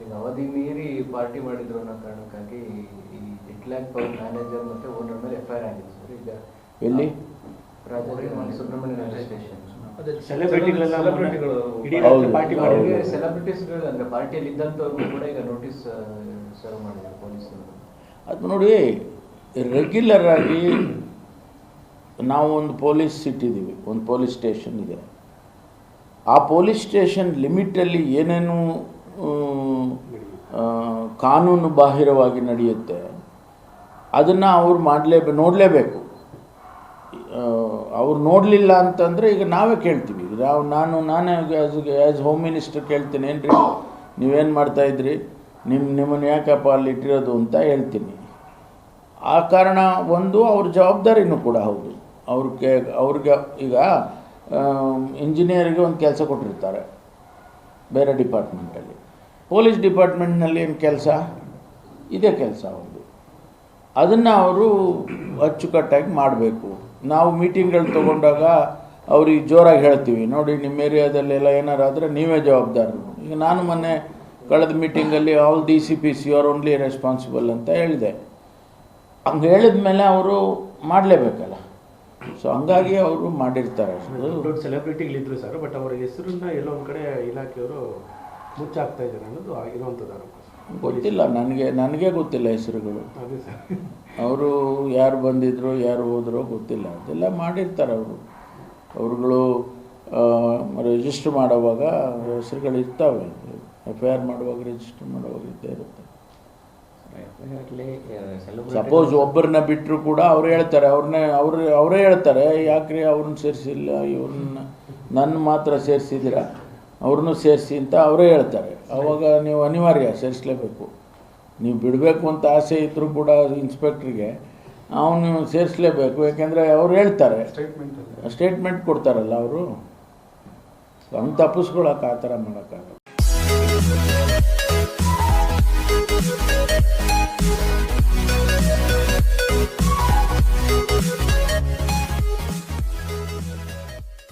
ಈಗ ಅವಧಿ ಮೀರಿ ಪಾರ್ಟಿ ಮಾಡಿದ್ರು ಅನ್ನೋ ಕಾರಣಕ್ಕಾಗಿ ಈ ಇಟ್ಲಾಕ್ ಮ್ಯಾನೇಜರ್ ಮತ್ತೆ ಓನರ್ ಮೇಲೆ FIR ಆಗಿದೆ ಸರ್. ಈಗ ಎಲ್ಲಿ ಸುಬ್ರಹ್ಮಣ್ಯ ರೈಲ್ವೆ ಸ್ಟೇಷನ್ ಸೆಲೆಬ್ರಿಟೀಸ್ಗಳು ಅಂದ್ರೆ ಪಾರ್ಟಿಯಲ್ಲಿ ಇದ್ದಂಥವ್ರು ಕೂಡ ಈಗ ನೋಟಿಸ್ ಸರ್ವ್ ಮಾಡಿದ್ದಾರೆ ಪೊಲೀಸರು. ಅದು ನೋಡಿ, ರೆಗ್ಯುಲರ್ ಆಗಿ ನಾವು ಒಂದು ಪೊಲೀಸ್ ಇಟ್ಟಿದ್ದೀವಿ, ಒಂದು ಪೊಲೀಸ್ ಸ್ಟೇಷನ್ ಇದೆ. ಆ ಪೊಲೀಸ್ ಸ್ಟೇಷನ್ ಲಿಮಿಟಲ್ಲಿ ಏನೇನು ಕಾನೂನು ಬಾಹಿರವಾಗಿ ನಡೆಯುತ್ತೆ ಅದನ್ನು ಅವ್ರು ನೋಡಲೇಬೇಕು. ಅವ್ರು ನೋಡಲಿಲ್ಲ ಅಂತಂದರೆ ಈಗ ನಾವೇ ಕೇಳ್ತೀವಿ. ನಾನೇ ಆ್ಯಸ್ ಹೋಮ್ ಮಿನಿಸ್ಟರ್ ಕೇಳ್ತೀನಿ, ಏನ್ರಿ ನೀವೇನು ಮಾಡ್ತಾಯಿದ್ರಿ, ನಿಮ್ಮನ್ನು ಯಾಕಪ್ಪ ಅಲ್ಲಿ ಇಟ್ಟಿರೋದು ಅಂತ ಹೇಳ್ತೀನಿ. ಆ ಕಾರಣ ಒಂದು ಅವ್ರ ಜವಾಬ್ದಾರಿನೂ ಕೂಡ ಹೌದು. ಅವ್ರಿಗೆ ಈಗ ಇಂಜಿನಿಯರಿಗೆ ಒಂದು ಕೆಲಸ ಕೊಟ್ಟಿರ್ತಾರೆ ಬೇರೆ ಡಿಪಾರ್ಟ್ಮೆಂಟಲ್ಲಿ, ಪೊಲೀಸ್ ಡಿಪಾರ್ಟ್ಮೆಂಟ್ನಲ್ಲಿ ಏನು ಕೆಲಸ, ಇದೇ ಕೆಲಸ ಅವ್ರದ್ದು. ಅದನ್ನು ಅವರು ಅಚ್ಚುಕಟ್ಟಾಗಿ ಮಾಡಬೇಕು. ನಾವು ಮೀಟಿಂಗ್ಗಳು ತೊಗೊಂಡಾಗ ಅವ್ರಿಗೆ ಜೋರಾಗಿ ಹೇಳ್ತೀವಿ, ನೋಡಿ ನಿಮ್ಮ ಏರಿಯಾದಲ್ಲೆಲ್ಲ ಏನಾರಾದರೆ ನೀವೇ ಜವಾಬ್ದಾರರು. ಈಗ ನಾನು ಮೊನ್ನೆ ಕಳೆದ ಮೀಟಿಂಗಲ್ಲಿ all DCPs you are only responsible ಅಂತ ಹೇಳಿದೆ. ಹಂಗೆ ಹೇಳಿದ ಮೇಲೆ ಅವರು ಮಾಡಲೇಬೇಕಲ್ಲ. ಸೊ ಹಂಗಾಗಿ ಅವರು ಮಾಡಿರ್ತಾರೆ. ದೊಡ್ಡ ಸೆಲೆಬ್ರಿಟಿಗಳಿದ್ರು ಸರ್, ಬಟ್ ಅವರ ಹೆಸರನ್ನ ಎಲ್ಲೋ ಒಂದು ಕಡೆ ಇಲಾಖೆಯವರು ಮುಚ್ಚಾಕ್ತಾ ಇದ್ದಾರೆ ಅನ್ನೋದು ಇರುವಂಥದ್ದು. ಗೊತ್ತಿಲ್ಲ ನನಗೆ ಗೊತ್ತಿಲ್ಲ ಹೆಸರುಗಳು. ಅದೇ ಸರ್, ಅವರು ಯಾರು ಬಂದಿದ್ರು ಯಾರು ಹೋದ್ರೋ ಗೊತ್ತಿಲ್ಲ. ಅದೆಲ್ಲ ಮಾಡಿರ್ತಾರೆ ಅವ್ರುಗಳು. ರಿಜಿಸ್ಟ್ರ್ ಮಾಡುವಾಗ ಹೆಸರುಗಳು ಇರ್ತವೆ, FIR ಮಾಡುವಾಗ ರಿಜಿಸ್ಟರ್ ಮಾಡುವಾಗ ಇದ್ದೇ ಇರುತ್ತೆ. ಸಪೋಸ್ ಒಬ್ಬರನ್ನ ಬಿಟ್ಟರು ಕೂಡ ಅವ್ರು ಹೇಳ್ತಾರೆ, ಅವರೇ ಹೇಳ್ತಾರೆ, ಯಾಕ್ರಿ ಅವ್ರನ್ನ ಸೇರಿಸಿಲ್ಲ, ಇವ್ರನ್ನ ನನ್ನ ಮಾತ್ರ ಸೇರಿಸಿದ್ದೀರಾ, ಅವ್ರನ್ನೂ ಸೇರಿಸಿ ಅಂತ ಅವರೇ ಹೇಳ್ತಾರೆ. ಆವಾಗ ನೀವು ಅನಿವಾರ್ಯ ಸೇರಿಸಲೇಬೇಕು. ನೀವು ಬಿಡಬೇಕು ಅಂತ ಆಸೆ ಇದ್ದರೂ ಕೂಡ ಇನ್ಸ್ಪೆಕ್ಟ್ರಿಗೆ ಅವನು ಸೇರಿಸಲೇಬೇಕು. ಯಾಕೆಂದರೆ ಅವ್ರು ಹೇಳ್ತಾರೆ, ಸ್ಟೇಟ್ಮೆಂಟ್ ಕೊಡ್ತಾರಲ್ಲ ಅವರು. ಹಂಗೆ ತಪ್ಪಿಸ್ಕೊಳಕ್ಕೆ ಆ ಥರ ಮಾಡೋಕ್ಕಾಗಲ್ಲ.